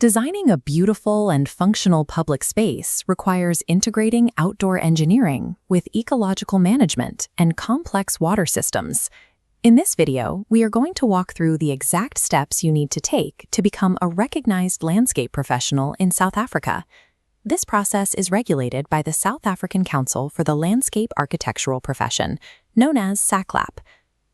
Designing a beautiful and functional public space requires integrating outdoor engineering with ecological management and complex water systems. In this video, we are going to walk through the exact steps you need to take to become a recognized landscape professional in South Africa. This process is regulated by the South African Council for the Landscape Architectural Profession, known as SACLAP.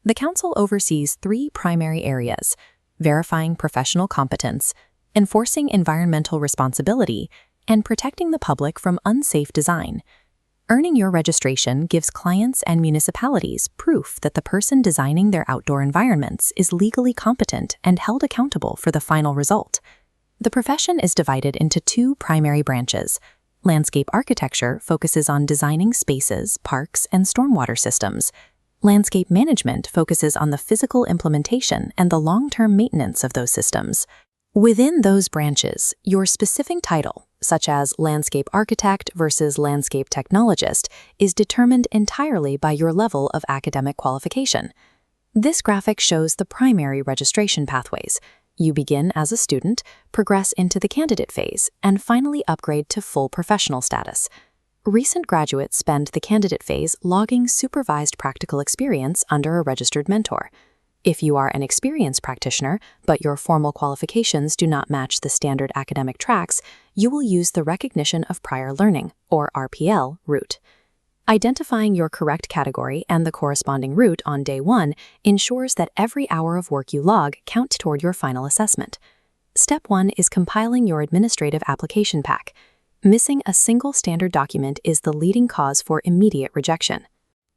The council oversees three primary areas: verifying professional competence, enforcing environmental responsibility, and protecting the public from unsafe design. Earning your registration gives clients and municipalities proof that the person designing their outdoor environments is legally competent and held accountable for the final result. The profession is divided into two primary branches. Landscape architecture focuses on designing spaces, parks, and stormwater systems. Landscape management focuses on the physical implementation and the long-term maintenance of those systems. Within those branches, your specific title, such as landscape architect versus landscape technologist, is determined entirely by your level of academic qualification. This graphic shows the primary registration pathways. You begin as a student, progress into the candidate phase, and finally upgrade to full professional status. Recent graduates spend the candidate phase logging supervised practical experience under a registered mentor. If you are an experienced practitioner, but your formal qualifications do not match the standard academic tracks, you will use the Recognition of Prior Learning, or RPL, route. Identifying your correct category and the corresponding route on day one ensures that every hour of work you log counts toward your final assessment. Step 1 is compiling your administrative application pack. Missing a single standard document is the leading cause for immediate rejection.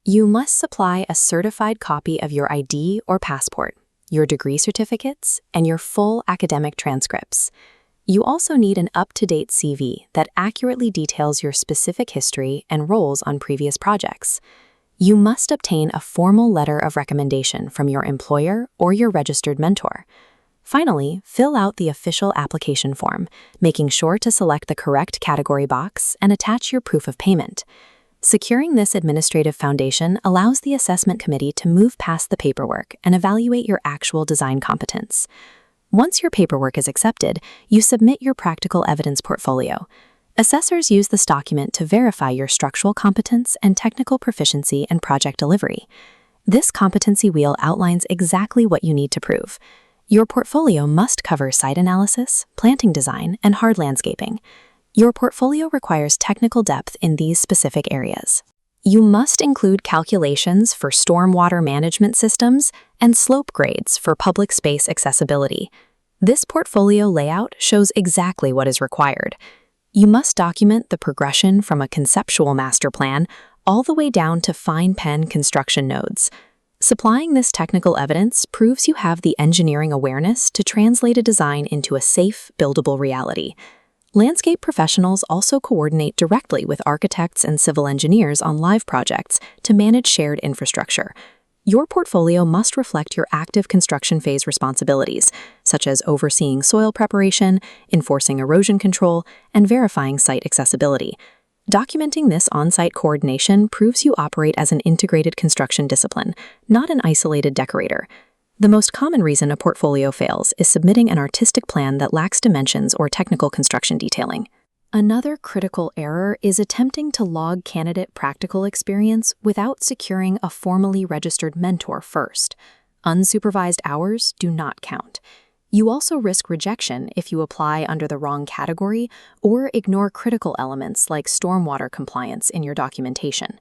You must supply a certified copy of your ID or passport, your degree certificates, and your full academic transcripts. You also need an up-to-date CV that accurately details your specific history and roles on previous projects. You must obtain a formal letter of recommendation from your employer or your registered mentor. Finally, fill out the official application form, making sure to select the correct category box and attach your proof of payment. Securing this administrative foundation allows the assessment committee to move past the paperwork and evaluate your actual design competence. Once your paperwork is accepted, you submit your practical evidence portfolio. Assessors use this document to verify your structural competence and technical proficiency and project delivery. This competency wheel outlines exactly what you need to prove. Your portfolio must cover site analysis, planting design, and hard landscaping. Your portfolio requires technical depth in these specific areas. You must include calculations for stormwater management systems and slope grades for public space accessibility. This portfolio layout shows exactly what is required. You must document the progression from a conceptual master plan all the way down to fine pen construction nodes. Supplying this technical evidence proves you have the engineering awareness to translate a design into a safe, buildable reality. Landscape professionals also coordinate directly with architects and civil engineers on live projects to manage shared infrastructure. Your portfolio must reflect your active construction phase responsibilities, such as overseeing soil preparation, enforcing erosion control, and verifying site accessibility. Documenting this on-site coordination proves you operate as an integrated construction discipline, not an isolated decorator. The most common reason a portfolio fails is submitting an artistic plan that lacks dimensions or technical construction detailing. Another critical error is attempting to log candidate practical experience without securing a formally registered mentor first. Unsupervised hours do not count. You also risk rejection if you apply under the wrong category or ignore critical elements like stormwater compliance in your documentation.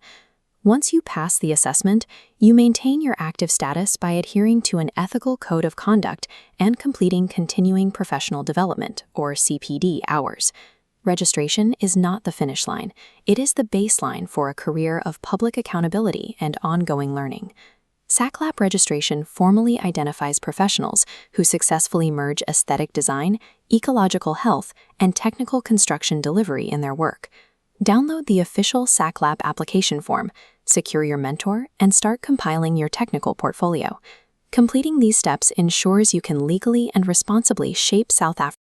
Once you pass the assessment, you maintain your active status by adhering to an ethical code of conduct and completing continuing professional development, or CPD, hours. Registration is not the finish line. It is the baseline for a career of public accountability and ongoing learning. SACLAP registration formally identifies professionals who successfully merge aesthetic design, ecological health, and technical construction delivery in their work. Download the official SACLAP application form, secure your mentor, and start compiling your technical portfolio. Completing these steps ensures you can legally and responsibly shape South Africa